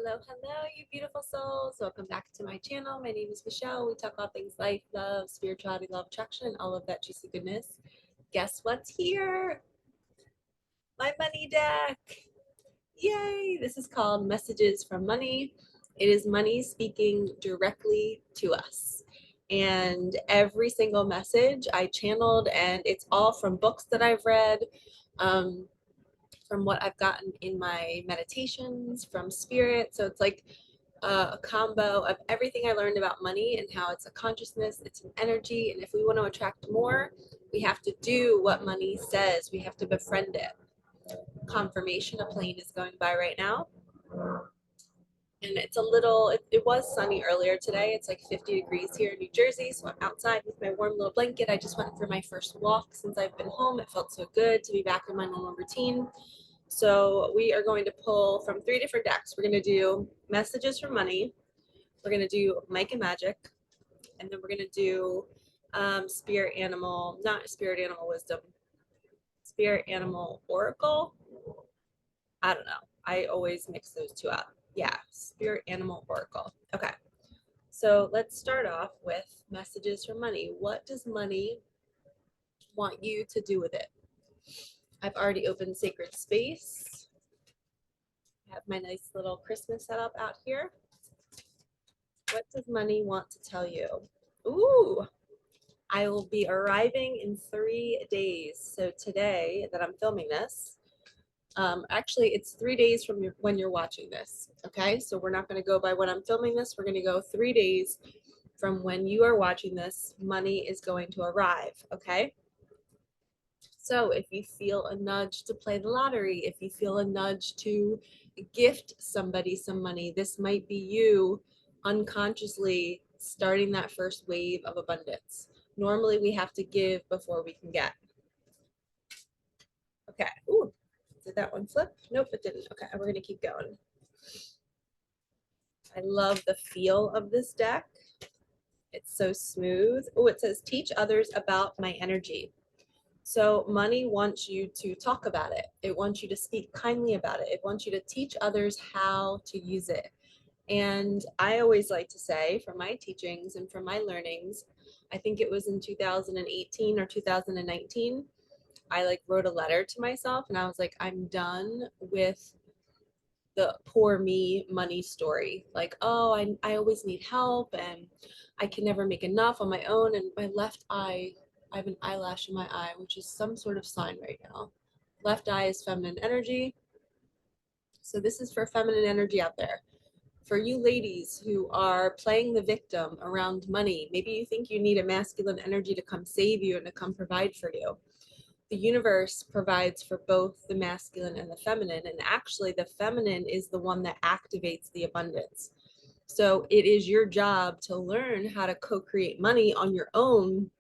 Hello, you beautiful souls. Welcome back to my channel. My name is Michelle. We talk all things life, love, spirituality, law of attraction, and all of that juicy goodness. Guess what's here? My money deck. Yay! This is called Messages from Money. It is money speaking directly to us. And every single message I channeled, and it's all from books that I've read. From what I've gotten in my meditations, from spirit. So it's like a combo of everything I learned about money and how it's a consciousness, it's an energy. And if we want to attract more, we have to do what money says. We have to befriend it. Confirmation, a plane is going by right now. And it's a little, it was sunny earlier today. It's like 50 degrees here in New Jersey. So I'm outside with my warm little blanket. I just went for my first walk since I've been home. It felt so good to be back in my normal routine. So we are going to pull from 3 different decks. We're going to do Messages for Money. We're going to do Micah Magic. And then we're going to do Spirit Animal, not Spirit Animal Wisdom, Spirit Animal Oracle. I don't know. I always mix those two up. Yeah, Spirit Animal Oracle. Okay. So let's start off with Messages for Money. What does money want you to do with it? I've already opened Sacred Space. I have my nice little Christmas setup out here. What does money want to tell you? Ooh, I will be arriving in 3 days. So today that I'm filming this, actually it's 3 days from when you're watching this. Okay, so we're not going to go by when I'm filming this. We're going to go 3 days from when you are watching this. Money is going to arrive. Okay. So if you feel a nudge to play the lottery, if you feel a nudge to gift somebody some money, this might be you unconsciously starting that first wave of abundance. Normally we have to give before we can get. Okay. Ooh, did that one flip? Nope, it didn't. Okay, we're gonna keep going. I love the feel of this deck. It's so smooth. Oh, it says teach others about my energy. So money wants you to talk about it. It wants you to speak kindly about it. It wants you to teach others how to use it. And I always like to say, from my teachings and from my learnings, I think it was in 2018 or 2019, I wrote a letter to myself and I was like, I'm done with the poor me money story. Like, oh, I always need help and I can never make enough on my own. And my left eye, I have an eyelash in my eye, which is some sort of sign right now. Left eye is feminine energy. So this is for feminine energy out there. For you ladies who are playing the victim around money, maybe you think you need a masculine energy to come save you and to come provide for you. The universe provides for both the masculine and the feminine, and actually the feminine is the one that activates the abundance. So it is your job to learn how to co-create money on your own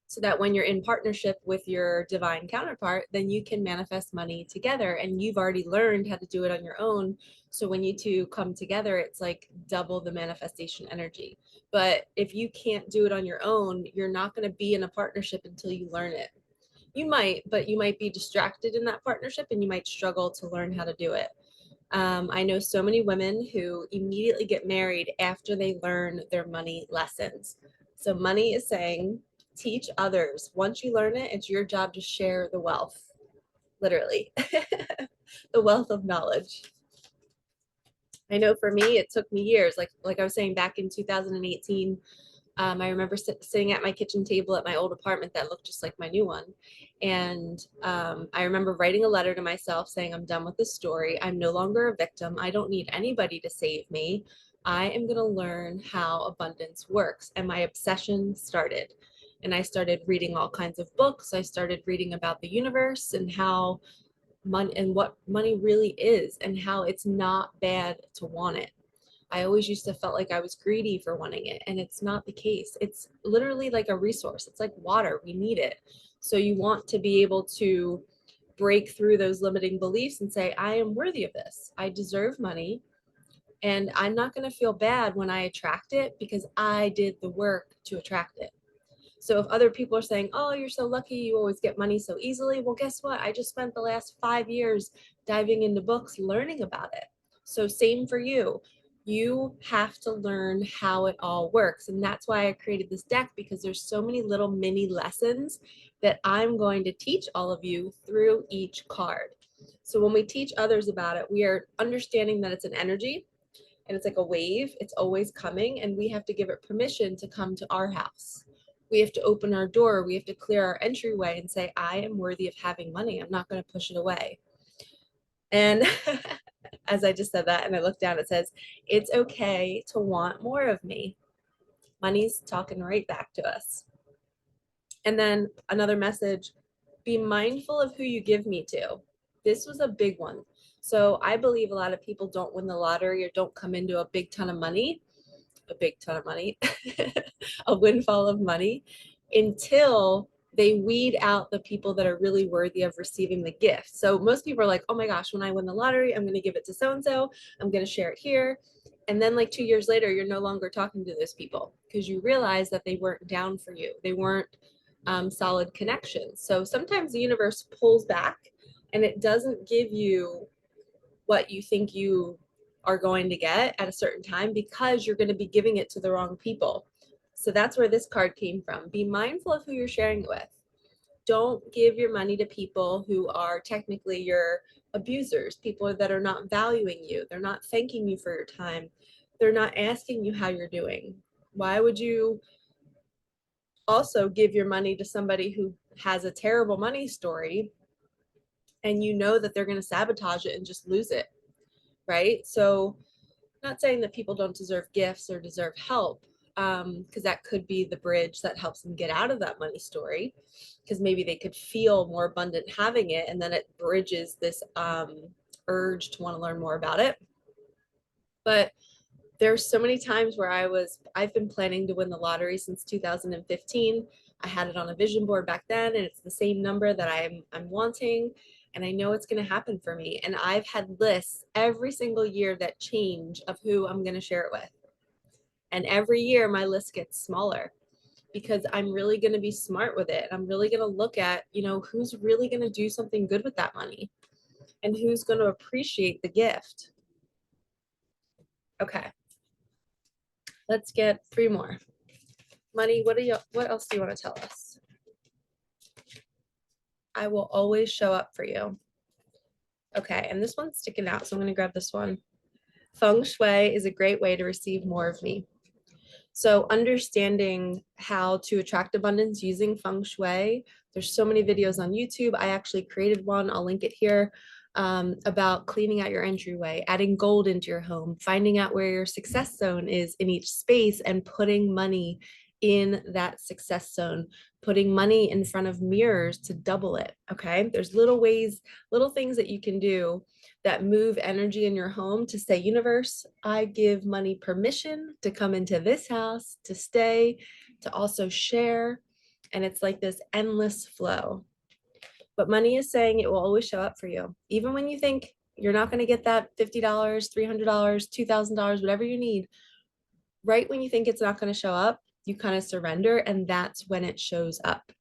so that when you're in partnership with your divine counterpart, then you can manifest money together, and you've already learned how to do it on your own. So when you two come together, it's like double the manifestation energy. But if you can't do it on your own, you're not going to be in a partnership until you learn it. You might, but you might be distracted in that partnership and you might struggle to learn how to do it. I know so many women who immediately get married after they learn their money lessons. So money is saying, teach others. Once you learn it, it's your job to share the wealth, literally, the wealth of knowledge. I know for me, it took me years. Like I was saying, back in 2018, I remember sitting at my kitchen table at my old apartment that looked just like my new one. And I remember writing a letter to myself saying, I'm done with this story. I'm no longer a victim. I don't need anybody to save me. I am going to learn how abundance works. And my obsession started. And I started reading all kinds of books. I started reading about the universe and how money and what money really is and how it's not bad to want it. I always used to felt like I was greedy for wanting it, and it's not the case. It's literally like a resource. It's like water. We need it. So you want to be able to break through those limiting beliefs and say, I am worthy of this. I deserve money, and I'm not going to feel bad when I attract it because I did the work to attract it. So if other people are saying, oh, you're so lucky, you always get money so easily, well, guess what? I just spent the last 5 years diving into books, learning about it. So same for you. You have to learn how it all works. And that's why I created this deck, because there's so many little mini lessons that I'm going to teach all of you through each card. So when we teach others about it, we are understanding that it's an energy and it's like a wave. It's always coming, and we have to give it permission to come to our house. We have to open our door. We have to clear our entryway and say, I am worthy of having money. I'm not going to push it away. And as I just said that, and I looked down, it says, it's okay to want more of me. Money's talking right back to us. And then another message, be mindful of who you give me to. This was a big one. So I believe a lot of people don't win the lottery or don't come into a big ton of money, a windfall of money, until they weed out the people that are really worthy of receiving the gift. So most people are like, oh my gosh, when I win the lottery, I'm going to give it to so-and-so. I'm going to share it here. And then like 2 years later, you're no longer talking to those people because you realize that they weren't down for you. They weren't solid connections. So sometimes the universe pulls back and it doesn't give you what you think you are going to get at a certain time because you're going to be giving it to the wrong people. So that's where this card came from. Be mindful of who you're sharing it with. Don't give your money to people who are technically your abusers, people that are not valuing you. They're not thanking you for your time. They're not asking you how you're doing. Why would you also give your money to somebody who has a terrible money story and you know that they're going to sabotage it and just lose it, right? So not saying that people don't deserve gifts or deserve help, because that could be the bridge that helps them get out of that money story, because maybe they could feel more abundant having it, and then it bridges this urge to want to learn more about it. But there's so many times where I've been planning to win the lottery since 2015. I had it on a vision board back then, and it's the same number that I'm wanting, and I know it's going to happen for me. And I've had lists every single year that change of who I'm going to share it with. And every year my list gets smaller because I'm really going to be smart with it. I'm really going to look at, who's really going to do something good with that money and who's going to appreciate the gift. Okay. Let's get 3 more. Money, what else do you want to tell us? I will always show up for you. Okay, and this one's sticking out, so I'm going to grab this one. Feng Shui is a great way to receive more of me. So understanding how to attract abundance using Feng Shui, there's so many videos on YouTube. I actually created one, I'll link it here, about cleaning out your entryway, adding gold into your home, finding out where your success zone is in each space and putting money in that success zone, putting money in front of mirrors to double it. Okay, there's little ways, little things that you can do that move energy in your home to say, universe, I give money permission to come into this house, to stay, to also share. And it's like this endless flow. But money is saying it will always show up for you. Even when you think you're not going to get that $50, $300, $2,000, whatever you need, right when you think it's not going to show up, you kind of surrender, and that's when it shows up.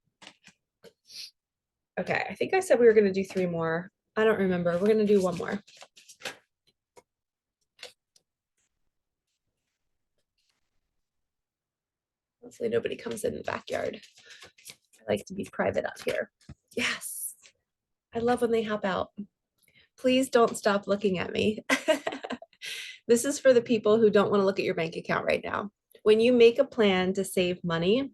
Okay, I think I said we were going to do 3 more. I don't remember. We're going to do 1 more. Hopefully nobody comes in the backyard. I like to be private up here. Yes. I love when they hop out. Please don't stop looking at me. This is for the people who don't want to look at your bank account right now. When you make a plan to save money,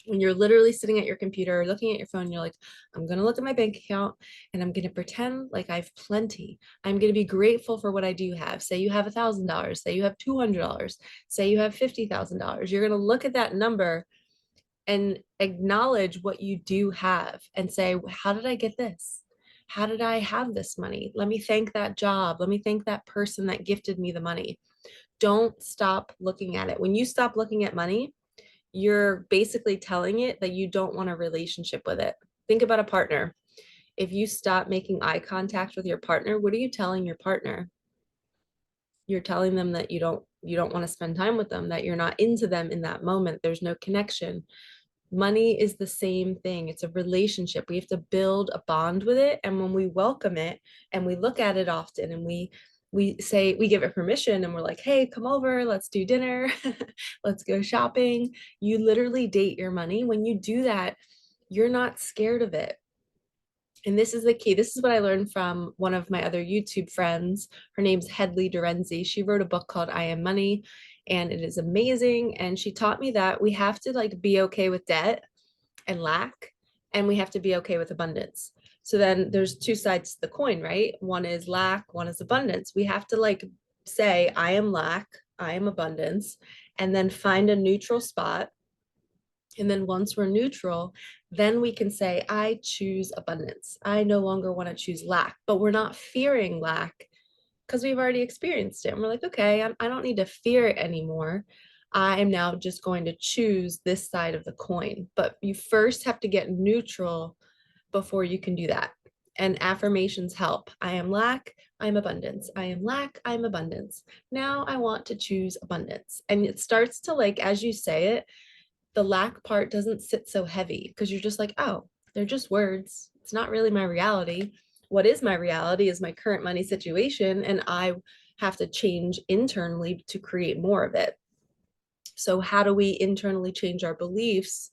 when you're literally sitting at your computer, looking at your phone, you're like, I'm going to look at my bank account and I'm going to pretend like I have plenty. I'm going to be grateful for what I do have. Say you have $1,000, say you have $200, say you have $50,000. You're going to look at that number and acknowledge what you do have and say, how did I get this? How did I have this money? Let me thank that job. Let me thank that person that gifted me the money. Don't stop looking at it. When you stop looking at money, you're basically telling it that you don't want a relationship with it. Think about a partner. If you stop making eye contact with your partner, what are you telling your partner? You're telling them that you don't want to spend time with them, that you're not into them in that moment. There's no connection. Money is the same thing. It's a relationship. We have to build a bond with it. And when we welcome it and we look at it often and we we say, we give it permission and we're like, hey, come over, let's do dinner, let's go shopping. You literally date your money. When you do that, you're not scared of it. And this is the key. This is what I learned from one of my other YouTube friends. Her name's Hedley Dorenzi. She wrote a book called I Am Money, and it is amazing. And she taught me that we have to like be okay with debt and lack, and we have to be okay with abundance. So then there's two sides to the coin, right? One is lack, one is abundance. We have to like say, I am lack, I am abundance, and then find a neutral spot. And then once we're neutral, then we can say, I choose abundance. I no longer want to choose lack, but we're not fearing lack because we've already experienced it. And we're like, okay, I don't need to fear it anymore. I am now just going to choose this side of the coin. But you first have to get neutral before you can do that. And affirmations help. I am lack, I'm abundance. I am lack, I'm abundance. Now I want to choose abundance. And it starts to like, as you say it, the lack part doesn't sit so heavy because you're just like, oh, they're just words. It's not really my reality. What is my reality is my current money situation, and I have to change internally to create more of it. So, how do we internally change our beliefs,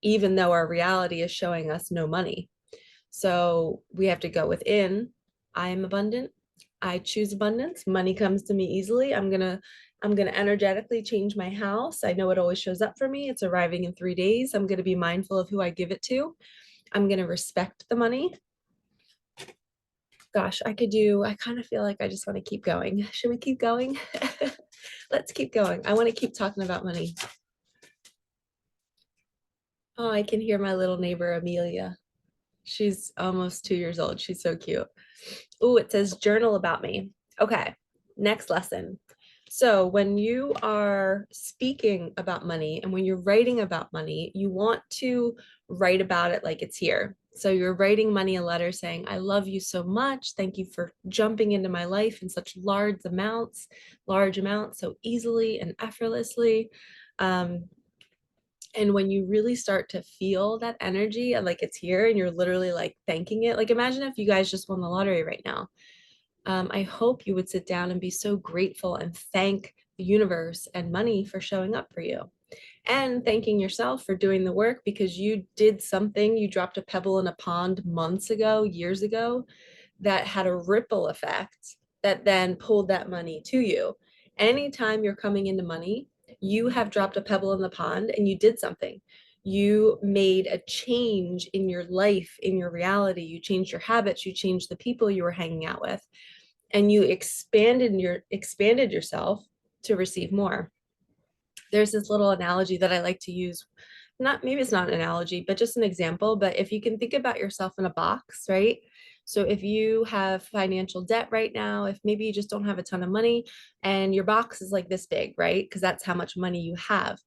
even though our reality is showing us no money? So, we have to go within. I am abundant. I choose abundance. Money comes to me easily. I'm gonna energetically change my house. I know it always shows up for me. It's arriving in 3 days. I'm gonna be mindful of who I give it to. I'm gonna respect the money. Gosh, I kind of feel like I just want to keep going. Should we keep going? Let's keep going. I want to keep talking about money. Oh, I can hear my little neighbor, Amelia. She's almost 2 years old. She's so cute. Oh, it says journal about me. Okay, next lesson. So when you are speaking about money and when you're writing about money, you want to write about it like it's here. So you're writing money a letter saying, I love you so much. Thank you for jumping into my life in such large amounts, so easily and effortlessly. And when you really start to feel that energy and like it's here and you're literally like thanking it, like imagine if you guys just won the lottery right now. I hope you would sit down and be so grateful and thank the universe and money for showing up for you. And thanking yourself for doing the work because you did something, you dropped a pebble in a pond months ago, years ago, that had a ripple effect that then pulled that money to you. Anytime you're coming into money, you have dropped a pebble in the pond and you did something. You made a change in your life, in your reality. You changed your habits, you changed the people you were hanging out with, and you expanded yourself to receive more. There's this little analogy that I like to use. Not maybe it's not an analogy, but just an example. But if you can think about yourself in a box, right? So if you have financial debt right now, if maybe you just don't have a ton of money and your box is like this big, right? Because that's how much money you have.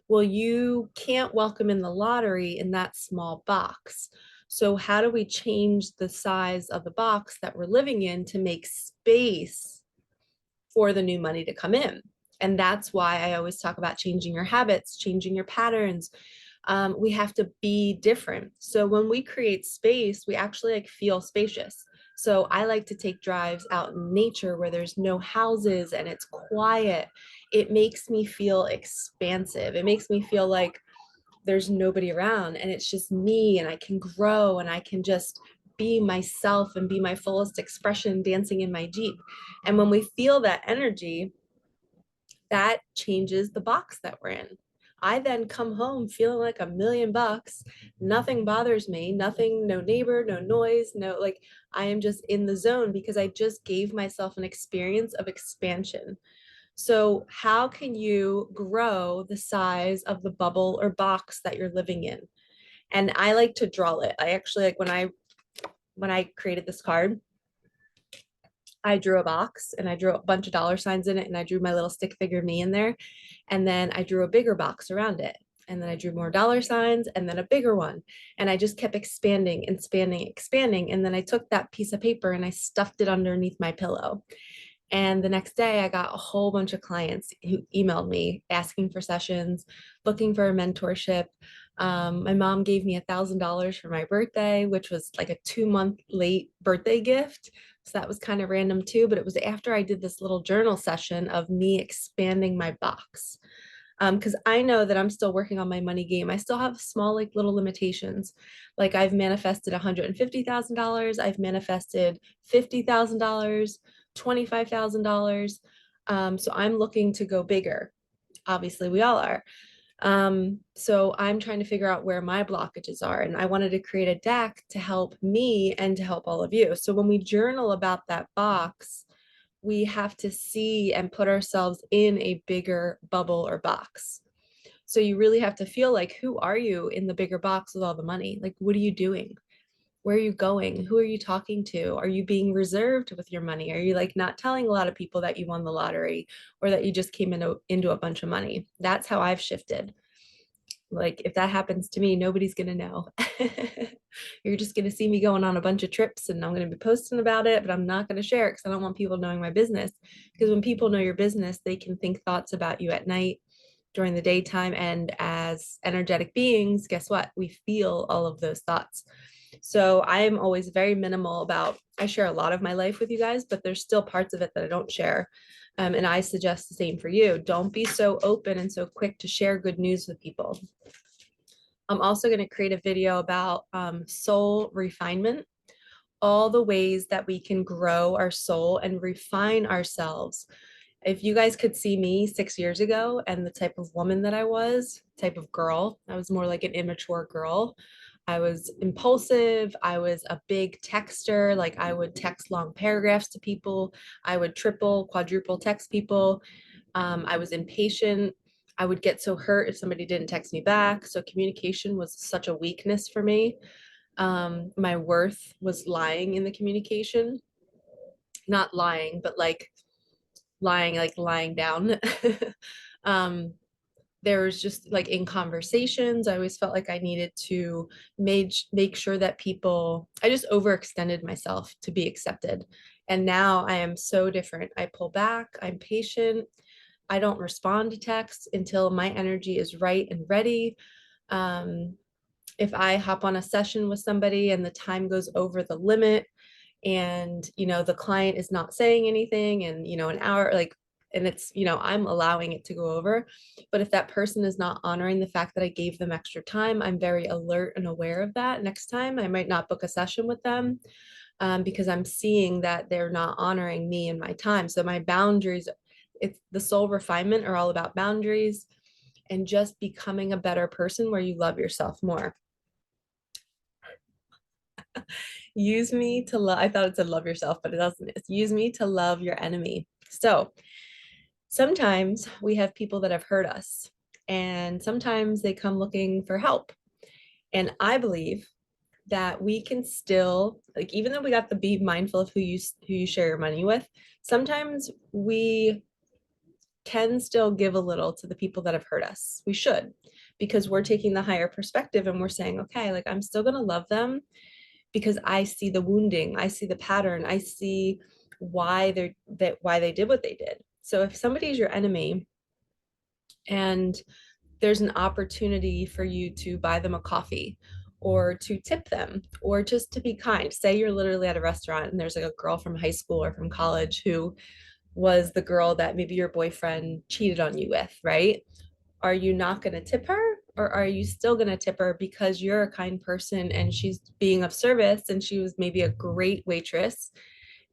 Well, you can't welcome in the lottery in that small box. So how do we change the size of the box that we're living in to make space for the new money to come in? And that's why I always talk about changing your habits, changing your patterns. We have to be different. So when we create space, we actually like feel spacious. So I like to take drives out in nature where there's no houses and it's quiet. It makes me feel expansive. It makes me feel like there's nobody around and it's just me and I can grow and I can just be myself and be my fullest expression dancing in my Jeep. And when we feel that energy, that changes the box that we're in. I then come home feeling like $1,000,000. Nothing bothers me, nothing, no neighbor, no noise, no, like I am just in the zone because I just gave myself an experience of expansion. So, how can you grow the size of the bubble or box that you're living in? And I like to draw it. I actually like when I created this card, I drew a box and I drew a bunch of dollar signs in it and I drew my little stick figure me in there. And then I drew a bigger box around it. And then I drew more dollar signs and then a bigger one. And I just kept expanding, expanding, expanding. And then I took that piece of paper and I stuffed it underneath my pillow. And the next day, I got a whole bunch of clients who emailed me asking for sessions, looking for a mentorship. My mom gave me $1,000 for my birthday, which was like a 2-month late birthday gift. So that was kind of random too, but it was after I did this little journal session of me expanding my box. Because I know that I'm still working on my money game. I still have small, like little limitations. Like I've manifested $150,000. I've manifested $50,000, $25,000. So I'm looking to go bigger. Obviously, we all are. So I'm trying to figure out where my blockages are. And I wanted to create a deck to help me and to help all of you. So when we journal about that box, we have to see and put ourselves in a bigger bubble or box. So you really have to feel like, who are you in the bigger box with all the money? Like, what are you doing? Where are you going? Who are you talking to? Are you being reserved with your money? Are you like not telling a lot of people that you won the lottery or that you just came into a bunch of money? That's how I've shifted. Like if that happens to me, nobody's going to know. You're just going to see me going on a bunch of trips and I'm going to be posting about it, but I'm not going to share it because I don't want people knowing my business. Because when people know your business, they can think thoughts about you at night, during the daytime. And as energetic beings, guess what? We feel all of those thoughts. So I'm always very minimal about, I share a lot of my life with you guys, but there's still parts of it that I don't share. And I suggest the same for you. Don't be so open and so quick to share good news with people. I'm also going to create a video about soul refinement, all the ways that we can grow our soul and refine ourselves. If you guys could see me 6 years ago and the type of woman that I was, type of girl, I was more like an immature girl. I was impulsive. I was a big texter. Like I would text long paragraphs to people. I would triple, quadruple text people. I was impatient. I would get so hurt if somebody didn't text me back. So communication was such a weakness for me. My worth was lying in the communication, not lying, but like lying down. um, there was just like in conversations, I always felt like I needed to make sure that people, I just overextended myself to be accepted. And now I am so different. I pull back, I'm patient. I don't respond to texts until my energy is right and ready. If I hop on a session with somebody and the time goes over the limit, and the client is not saying anything and an hour, like, and it's I'm allowing it to go over, but if that person is not honoring the fact that I gave them extra time, I'm very alert and aware of that. Next time I might not book a session with them, because I'm seeing that they're not honoring me and my time. So my boundaries, it's the soul refinement are all about boundaries and just becoming a better person where you love yourself more. Use me to love, I thought it said love yourself, but it doesn't. It's use me to love your enemy. So sometimes we have people that have hurt us, and sometimes they come looking for help. And I believe that we can still, like, even though we got to be mindful of who you share your money with, sometimes we can still give a little to the people that have hurt us. We should, because we're taking the higher perspective and we're saying, okay, like I'm still going to love them because I see the wounding, I see the pattern, I see why they did what they did. So if somebody's your enemy and there's an opportunity for you to buy them a coffee or to tip them or just to be kind, say you're literally at a restaurant and there's like a girl from high school or from college who was the girl that maybe your boyfriend cheated on you with, right? Are you not going to tip her, or are you still going to tip her because you're a kind person and she's being of service and she was maybe a great waitress,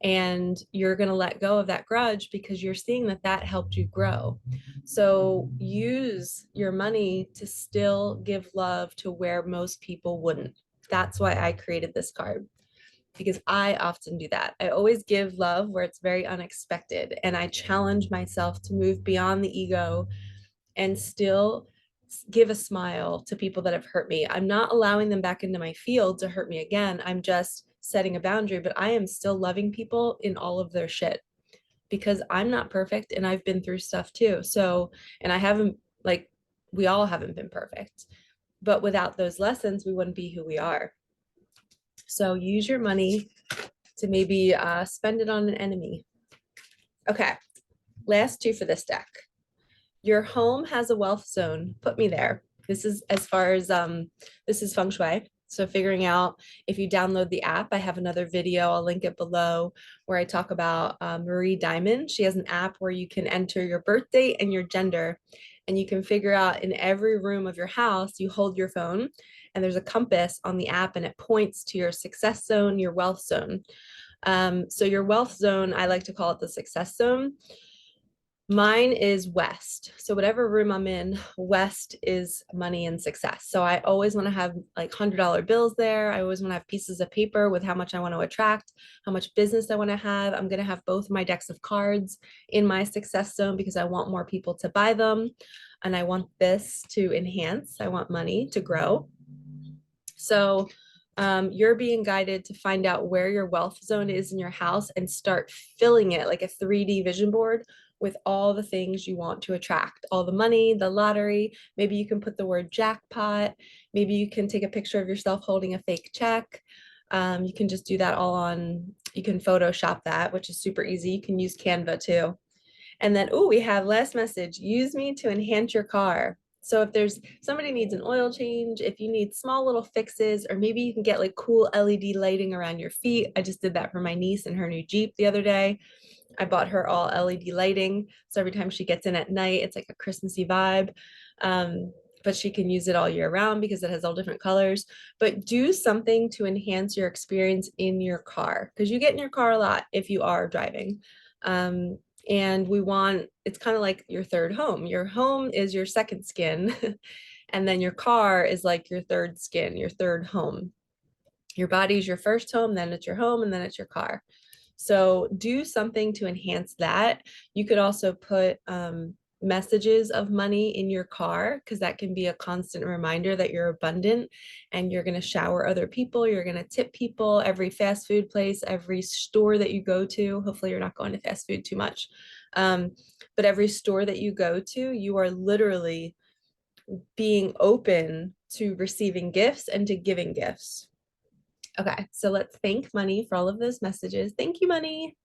and you're going to let go of that grudge because you're seeing that that helped you grow? So use your money to still give love to where most people wouldn't. That's why I created this card, because I often do that. I always give love where it's very unexpected, and I challenge myself to move beyond the ego and still give a smile to people that have hurt me. I'm not allowing them back into my field to hurt me again. I'm just setting a boundary, but I am still loving people in all of their shit, because I'm not perfect and I've been through stuff too. So, and I haven't, like, we all haven't been perfect, but without those lessons, we wouldn't be who we are. So use your money to maybe spend it on an enemy. Okay, last two for this deck. Your home has a wealth zone. Put me there. This is as far as this is feng shui. So figuring out if you download the app, I have another video, I'll link it below, where I talk about Marie Diamond. She has an app where you can enter your birth date and your gender, and you can figure out in every room of your house, you hold your phone and there's a compass on the app and it points to your success zone, your wealth zone. So your wealth zone, I like to call it the success zone. Mine is west. So whatever room I'm in, west is money and success. So I always want to have like $100 bills there. I always want to have pieces of paper with how much I want to attract, how much business I want to have. I'm going to have both my decks of cards in my success zone because I want more people to buy them. And I want this to enhance. I want money to grow. So you're being guided to find out where your wealth zone is in your house and start filling it like a 3D vision board with all the things you want to attract, all the money, the lottery. Maybe you can put the word jackpot. Maybe you can take a picture of yourself holding a fake check. You can just do that all on, you can Photoshop that, which is super easy. You can use Canva too. And then, oh, we have last message, use me to enhance your car. So if there's somebody needs an oil change, if you need small little fixes, or maybe you can get like cool LED lighting around your feet. I just did that for my niece and her new Jeep the other day. I bought her all LED lighting. So every time she gets in at night, it's like a Christmassy vibe. But she can use it all year round because it has all different colors. But do something to enhance your experience in your car, because you get in your car a lot if you are driving. And we want, it's kind of like your third home. Your home is your second skin. And then your car is like your third skin, your third home. Your body is your first home, then it's your home, and then it's your car. So do something to enhance that. You could also put messages of money in your car, because that can be a constant reminder that you're abundant and you're going to shower other people. You're going to tip people. Every fast food place, every store that you go to, hopefully you're not going to fast food too much. But every store that you go to, you are literally being open to receiving gifts and to giving gifts. Okay, so let's thank money for all of those messages. Thank you, money.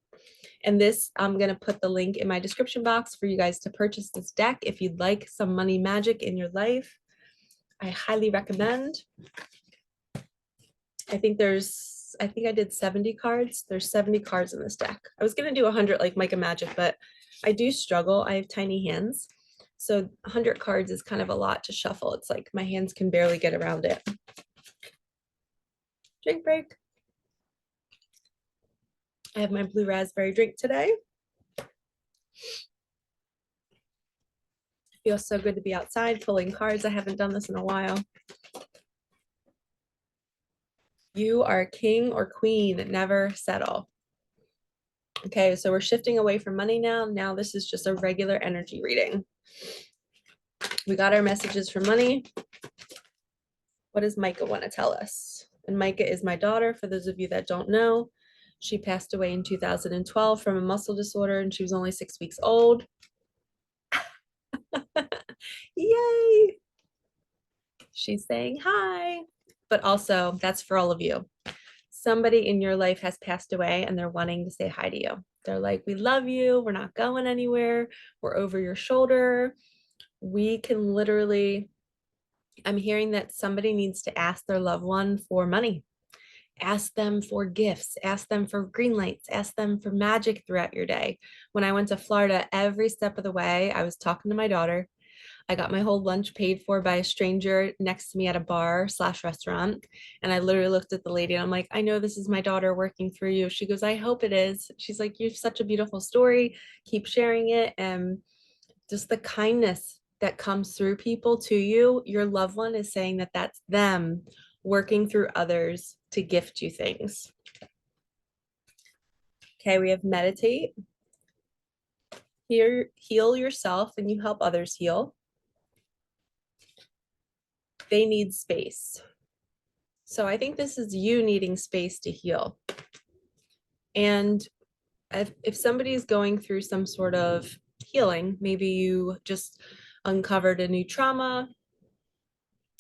And this, I'm going to put the link in my description box for you guys to purchase this deck if you'd like some money magic in your life. I highly recommend. I think I did 70 cards. There's 70 cards in this deck. I was going to do 100 like Micah Magic, but I do struggle. I have tiny hands. So 100 cards is kind of a lot to shuffle. It's like my hands can barely get around it. Drink break. I have my blue raspberry drink today. Feels so good to be outside pulling cards. I haven't done this in a while. You are king or queen, never settle. Okay, so we're shifting away from money now. Now this is just a regular energy reading. We got our messages for money. What does Micah want to tell us? And Micah is my daughter, for those of you that don't know. She passed away in 2012 from a muscle disorder, and she was only 6 weeks old. Yay! She's saying hi. But also, that's for all of you. Somebody in your life has passed away and they're wanting to say hi to you. They're like, we love you. We're not going anywhere. We're over your shoulder. We can literally, I'm hearing that somebody needs to ask their loved one for money. Ask them for gifts, ask them for green lights, ask them for magic throughout your day. When I went to Florida, every step of the way, I was talking to my daughter. I got my whole lunch paid for by a stranger next to me at a bar / restaurant. And I literally looked at the lady and I'm like, I know this is my daughter working through you. She goes, I hope it is. She's like, you have such a beautiful story. Keep sharing it. And just the kindness that comes through people to you, your loved one is saying that that's them working through others to gift you things. Okay, we have meditate. Here, heal yourself and you help others heal. They need space. So I think this is you needing space to heal. And if somebody is going through some sort of healing, maybe you just uncovered a new trauma,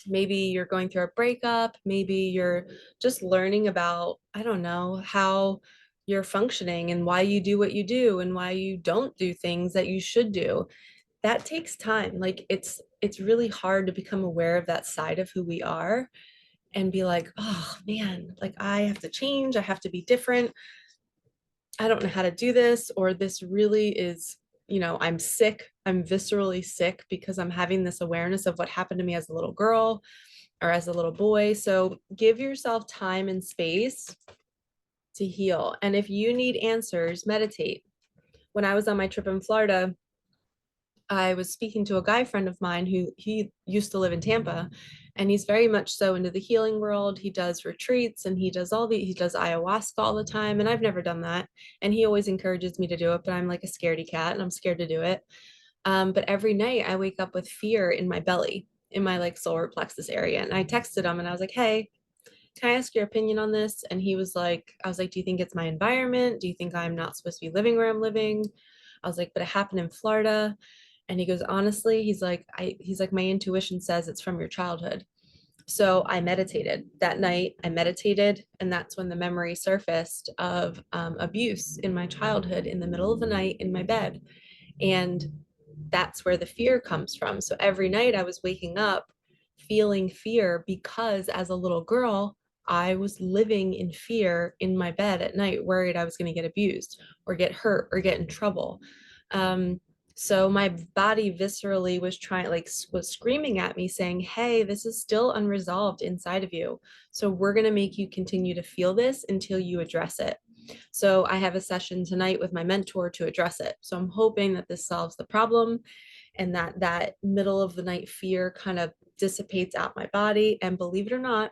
maybe you're going through a breakup, maybe you're just learning about, I don't know, how you're functioning and why you do what you do and why you don't do things that you should do. That takes time. Like it's really hard to become aware of that side of who we are. and be like, oh man, like I have to change, I have to be different, I don't know how to do this, or this really is, I'm sick, I'm viscerally sick because I'm having this awareness of what happened to me as a little girl or as a little boy. So give yourself time and space to heal. And if you need answers, meditate. When I was on my trip in Florida, I was speaking to a guy friend of mine who he used to live in Tampa, and he's very much so into the healing world. He does retreats and he does ayahuasca all the time. And I've never done that. And he always encourages me to do it, but I'm like a scaredy cat and I'm scared to do it. But every night I wake up with fear in my belly, in my like solar plexus area. And I texted him and I was like, hey, can I ask your opinion on this? And he was like, I was like, do you think it's my environment? Do you think I'm not supposed to be living where I'm living? I was like, but it happened in Florida. And he goes, honestly, he's like, my intuition says it's from your childhood. So I meditated that night. I meditated, and that's when the memory surfaced of abuse in my childhood in the middle of the night in my bed. And that's where the fear comes from. So every night I was waking up feeling fear because as a little girl, I was living in fear in my bed at night, worried I was going to get abused or get hurt or get in trouble. Um, so my body viscerally was screaming at me saying, hey, this is still unresolved inside of you. So we're going to make you continue to feel this until you address it. So I have a session tonight with my mentor to address it. So I'm hoping that this solves the problem and that middle of the night fear kind of dissipates out my body. And believe it or not,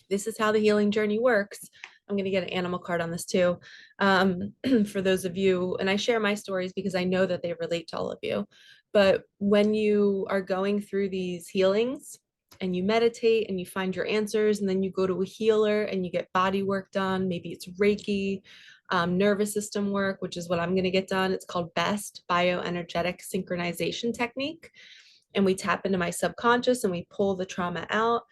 this is how the healing journey works. I'm going to get an animal card on this too. For those of you, and I share my stories because I know that they relate to all of you. But when you are going through these healings and you meditate and you find your answers, and then you go to a healer and you get body work done, maybe it's Reiki, nervous system work, which is what I'm going to get done. It's called BEST, bioenergetic synchronization technique. And we tap into my subconscious and we pull the trauma out.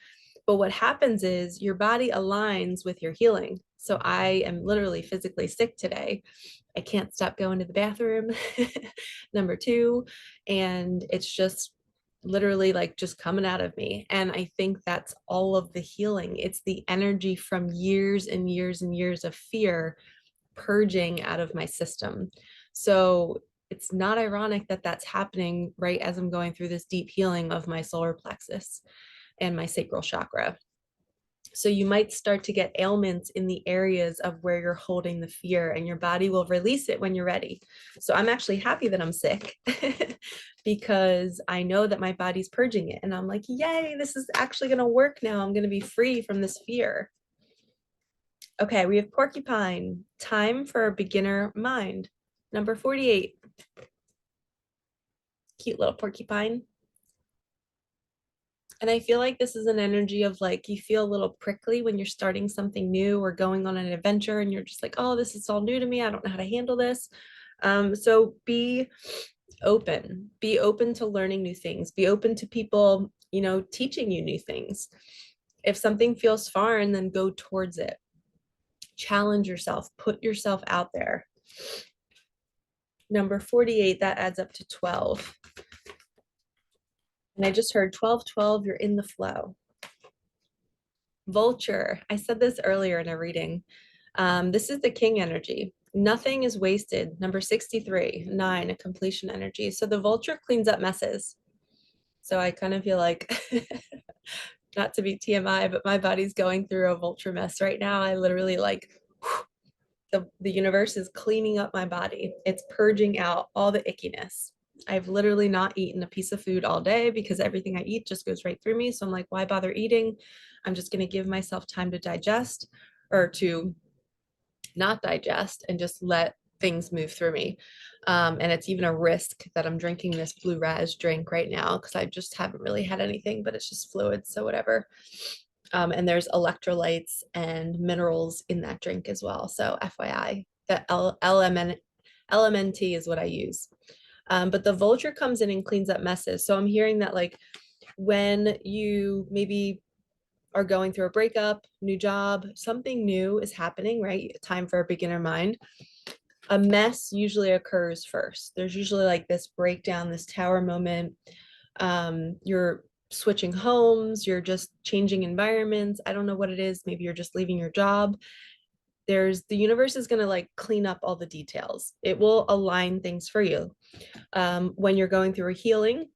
But what happens is your body aligns with your healing. So I am literally physically sick today. I can't stop going to the bathroom, number two. And it's just literally like just coming out of me. And I think that's all of the healing. It's the energy from years and years and years of fear purging out of my system. So it's not ironic that that's happening right as I'm going through this deep healing of my solar plexus and my sacral chakra. So you might start to get ailments in the areas of where you're holding the fear, and your body will release it when you're ready. So I'm actually happy that I'm sick because I know that my body's purging it. And I'm like, yay, this is actually going to work now. I'm going to be free from this fear. Okay, we have porcupine, time for a beginner mind. Number 48. Cute little porcupine. And I feel like this is an energy of like, you feel a little prickly when you're starting something new or going on an adventure and you're just like, oh, this is all new to me. I don't know how to handle this. So be open to learning new things, be open to people, teaching you new things. If something feels foreign, then go towards it. Challenge yourself, put yourself out there. Number 48, that adds up to 12. And I just heard 12, 12, you're in the flow. Vulture, I said this earlier in a reading. This is the king energy. Nothing is wasted. Number 63, 9, a completion energy. So the vulture cleans up messes. So I kind of feel like, not to be TMI, but my body's going through a vulture mess right now. I literally like, the universe is cleaning up my body. It's purging out all the ickiness. I've literally not eaten a piece of food all day because everything I eat just goes right through me. So I'm like, why bother eating? I'm just going to give myself time to digest, or to not digest and just let things move through me. And it's even a risk that I'm drinking this blue raz drink right now because I just haven't really had anything, but it's just fluid. So whatever. And there's electrolytes and minerals in that drink as well. So FYI, the LMNT is what I use. But the vulture comes in and cleans up messes. So I'm hearing that like when you maybe are going through a breakup, new job, something new is happening, right? Time for a beginner mind. A mess usually occurs first. There's usually like this breakdown, this tower moment. You're switching homes, you're just changing environments. I don't know what it is. Maybe you're just leaving your job. The universe is going to like clean up all the details. It will align things for you. When you're going through a healing,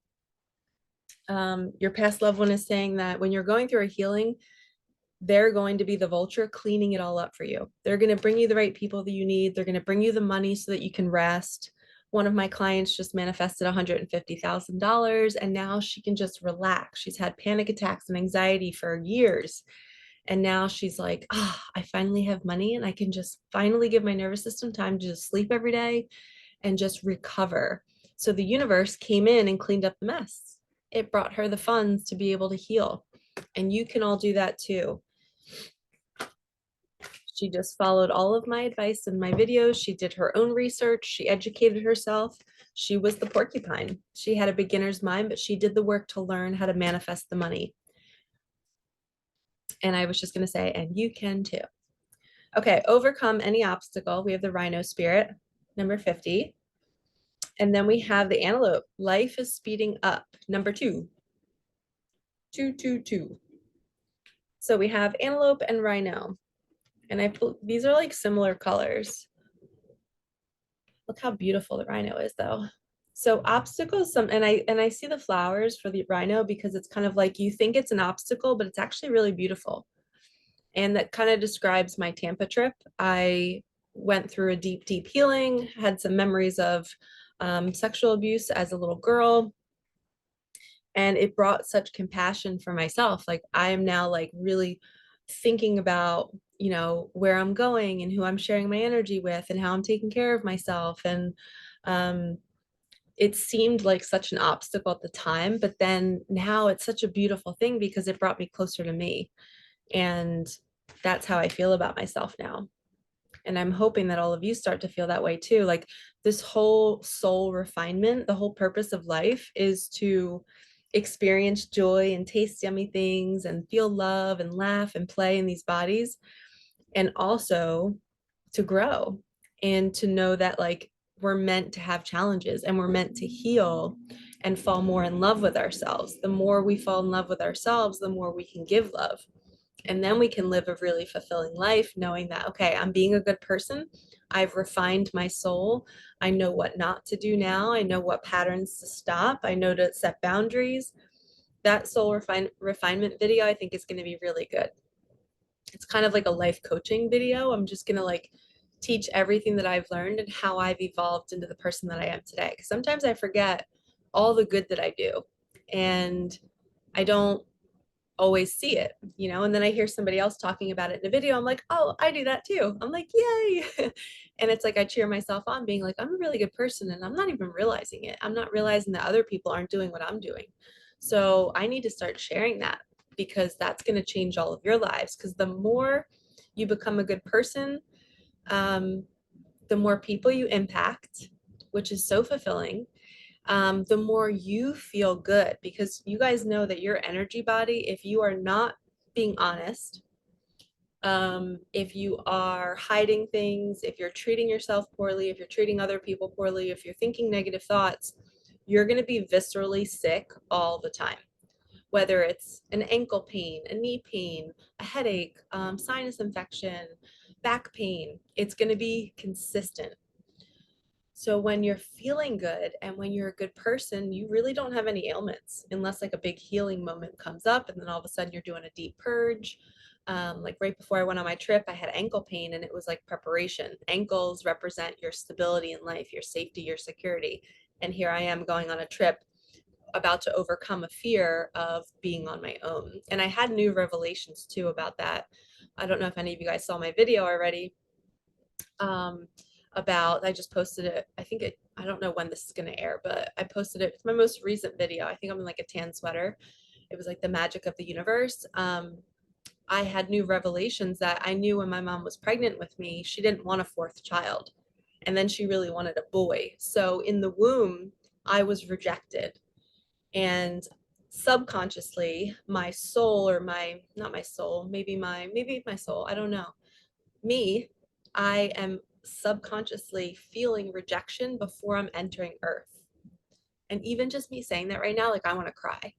your past loved one is saying that when you're going through a healing, they're going to be the vulture cleaning it all up for you. They're going to bring you the right people that you need. They're going to bring you the money so that you can rest. One of my clients just manifested $150,000 and now she can just relax. She's had panic attacks and anxiety for years. And now she's like, I finally have money and I can just finally give my nervous system time to just sleep every day and just recover. So the universe came in and cleaned up the mess. It brought her the funds to be able to heal. And you can all do that too. She just followed all of my advice in my videos. She did her own research. She educated herself. She was the porcupine. She had a beginner's mind, but she did the work to learn how to manifest the money. And I was just going to say, and you can too. Okay, overcome any obstacle. We have the rhino spirit, number 50. And then we have the antelope. Life is speeding up, number 2. 222. So we have antelope and rhino. And these are like similar colors. Look how beautiful the rhino is though. So obstacles, and I see the flowers for the rhino because it's kind of like you think it's an obstacle, but it's actually really beautiful. And that kind of describes my Tampa trip. I went through a deep, deep healing, had some memories of sexual abuse as a little girl. And it brought such compassion for myself. Like I am now like really thinking about, where I'm going and who I'm sharing my energy with and how I'm taking care of myself. And it seemed like such an obstacle at the time, but then now it's such a beautiful thing because it brought me closer to me. And that's how I feel about myself now. And I'm hoping that all of you start to feel that way too. Like this whole soul refinement, the whole purpose of life is to experience joy and taste yummy things and feel love and laugh and play in these bodies. And also to grow and to know that like we're meant to have challenges and we're meant to heal and fall more in love with ourselves. The more we fall in love with ourselves, the more we can give love. And then we can live a really fulfilling life knowing that, okay, I'm being a good person. I've refined my soul. I know what not to do now. I know what patterns to stop. I know to set boundaries. That soul refinement video, I think is going to be really good. It's kind of like a life coaching video. I'm just going to like teach everything that I've learned and how I've evolved into the person that I am today. Because sometimes I forget all the good that I do and I don't always see it, and then I hear somebody else talking about it in a video. I'm like, oh, I do that too. I'm like, yay. And it's like I cheer myself on being like, I'm a really good person and I'm not even realizing it. I'm not realizing that other people aren't doing what I'm doing. So I need to start sharing that because that's going to change all of your lives. Because the more you become a good person, the more people you impact, which is so fulfilling. The more you feel good, because you guys know that your energy body, if you are not being honest, if you are hiding things, if you're treating yourself poorly, if you're treating other people poorly, if you're thinking negative thoughts, you're going to be viscerally sick all the time. Whether it's an ankle pain, a knee pain, a headache, sinus infection, back pain, it's going to be consistent. So when you're feeling good and when you're a good person, you really don't have any ailments unless like a big healing moment comes up and then all of a sudden you're doing a deep purge. Like right before I went on my trip, I had ankle pain and it was like preparation. Ankles represent your stability in life, your safety, your security. And here I am going on a trip about to overcome a fear of being on my own. And I had new revelations too about that. I don't know if any of you guys saw my video already. I just posted it. I don't know when this is going to air, but I posted it. It's my most recent video. I think I'm in like a tan sweater. It was like the magic of the universe. I had new revelations that I knew when my mom was pregnant with me, she didn't want a fourth child. And then she really wanted a boy. So in the womb, I was rejected. And subconsciously, my soul or not my soul, maybe my soul, I don't know. I am subconsciously feeling rejection before I'm entering Earth. And even just me saying that right now, like I want to cry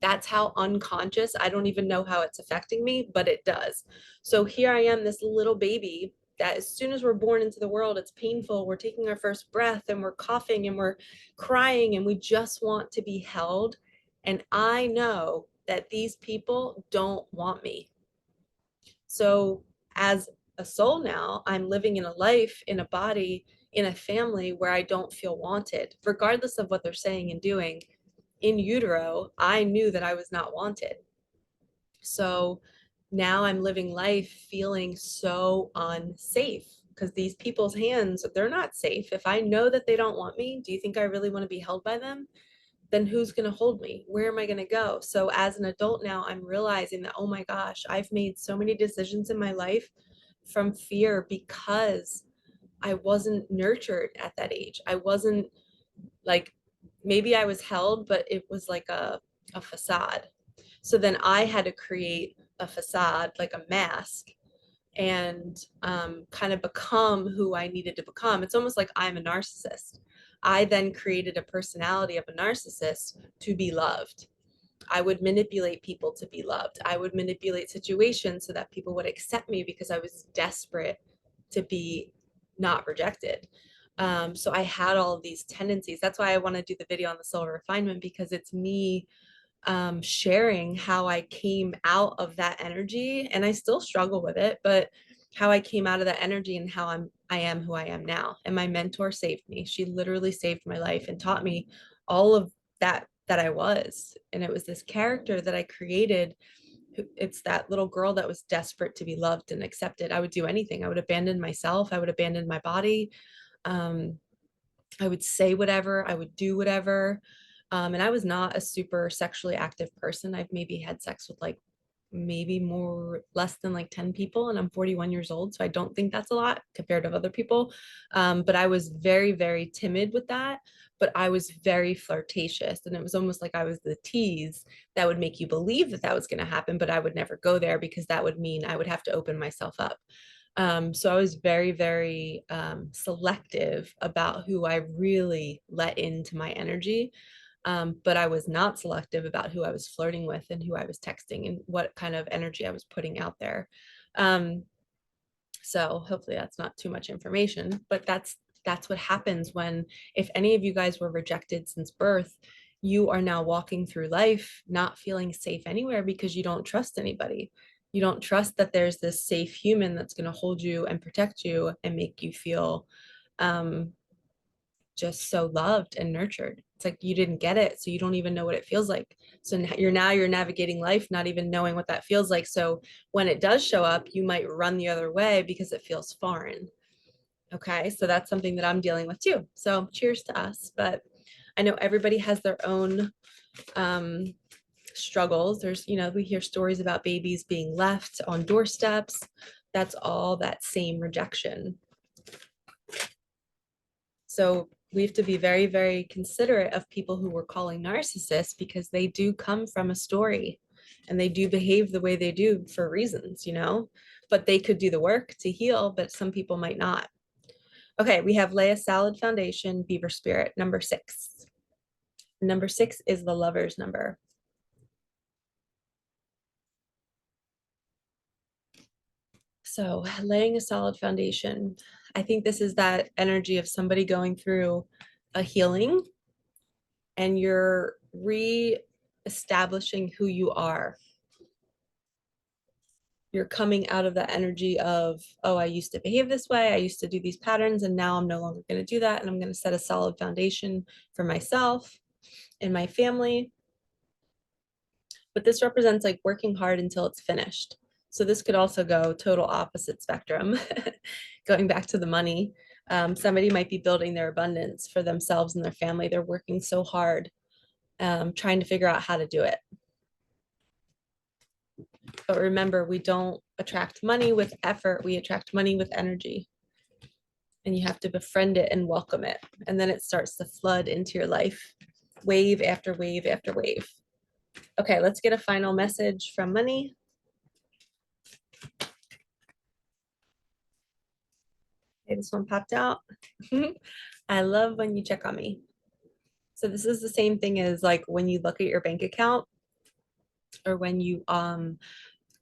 That's how unconscious, I don't even know how it's affecting me, but it does. So here I am, this little baby that as soon as we're born into the world, it's painful. We're taking our first breath and we're coughing and we're crying and we just want to be held. And I know that these people don't want me. So as a soul now, I'm living in a life, in a body, in a family where I don't feel wanted, regardless of what they're saying and doing. In utero, I knew that I was not wanted. So now I'm living life feeling so unsafe because these people's hands, they're not safe. If I know that they don't want me, do you think I really want to be held by them? Then who's going to hold me? Where am I going to go? So as an adult now, I'm realizing that, oh my gosh, I've made so many decisions in my life from fear because I wasn't nurtured at that age. I wasn't like, maybe I was held, but it was like a facade. So then I had to create a facade, like a mask, and kind of become who I needed to become. It's almost like I'm a narcissist. I then created a personality of a narcissist to be loved. I would manipulate people to be loved. I would manipulate situations so that people would accept me because I was desperate to be not rejected. So I had all of these tendencies. That's why I want to do the video on the soul refinement, because it's me sharing how I came out of that energy, and I still struggle with it, but how I came out of that energy and how I am who I am now. And my mentor saved me. She literally saved my life and taught me all of that I was. And it was this character that I created. It's that little girl that was desperate to be loved and accepted. I would do anything. I would abandon myself. I would abandon my body. Um, I would say whatever, I would do whatever. And I was not a super sexually active person. I've maybe had sex with like maybe more less than like 10 people, and I'm 41 years old. So I don't think that's a lot compared to other people. But I was very, very timid with that. But I was very flirtatious. And it was almost like I was the tease that would make you believe that that was going to happen. But I would never go there because that would mean I would have to open myself up. So I was very, very selective about who I really let into my energy. But I was not selective about who I was flirting with and who I was texting and what kind of energy I was putting out there. So hopefully that's not too much information, but that's what happens when, if any of you guys were rejected since birth, you are now walking through life not feeling safe anywhere because you don't trust anybody. You don't trust that there's this safe human that's going to hold you and protect you and make you feel just so loved and nurtured. It's like you didn't get it, so you don't even know what it feels like. So you're navigating life not even knowing what that feels like. So when it does show up, you might run the other way because it feels foreign. Okay, so that's something that I'm dealing with too. So cheers to us. But I know everybody has their own struggles. There's, we hear stories about babies being left on doorsteps. That's all that same rejection. So we have to be very, very considerate of people who we're calling narcissists, because they do come from a story and they do behave the way they do for reasons, but they could do the work to heal, but some people might not. Okay, we have lay a solid foundation, beaver spirit, number 6. Number 6 is the lover's number. So laying a solid foundation, I think this is that energy of somebody going through a healing and you're re-establishing who you are. You're coming out of that energy of, oh, I used to behave this way, I used to do these patterns, and now I'm no longer going to do that, and I'm going to set a solid foundation for myself and my family. But this represents like working hard until it's finished. So this could also go total opposite spectrum, going back to the money. Somebody might be building their abundance for themselves and their family. They're working so hard, trying to figure out how to do it. But remember, we don't attract money with effort. We attract money with energy. And you have to befriend it and welcome it. And then it starts to flood into your life, wave after wave after wave. Okay, let's get a final message from money. Okay, this one popped out. I love when you check on me. So this is the same thing as like when you look at your bank account or when you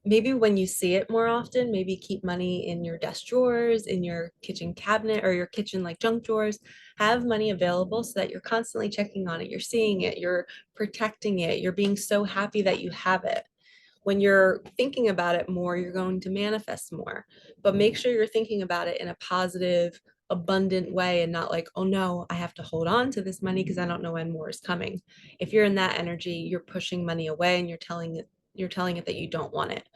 maybe when you see it more often, maybe keep money in your desk drawers, in your kitchen cabinet, or your kitchen like junk drawers. Have money available so that you're constantly checking on it, you're seeing it, you're protecting it, you're being so happy that you have it. When you're thinking about it more, you're going to manifest more. But make sure you're thinking about it in a positive, abundant way, and not like, oh no, I have to hold on to this money because I don't know when more is coming. If you're in that energy, you're pushing money away and you're telling it that you don't want it.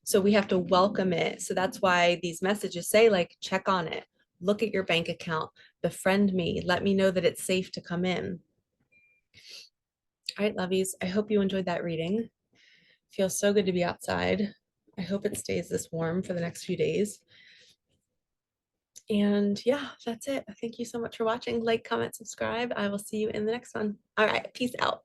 So we have to welcome it. So that's why these messages say, like, check on it, look at your bank account, befriend me, let me know that it's safe to come in. All right, lovies, I hope you enjoyed that reading. Feels so good to be outside. I hope it stays this warm for the next few days. And yeah, that's it. Thank you so much for watching. Like, comment, subscribe. I will see you in the next one. All right, peace out.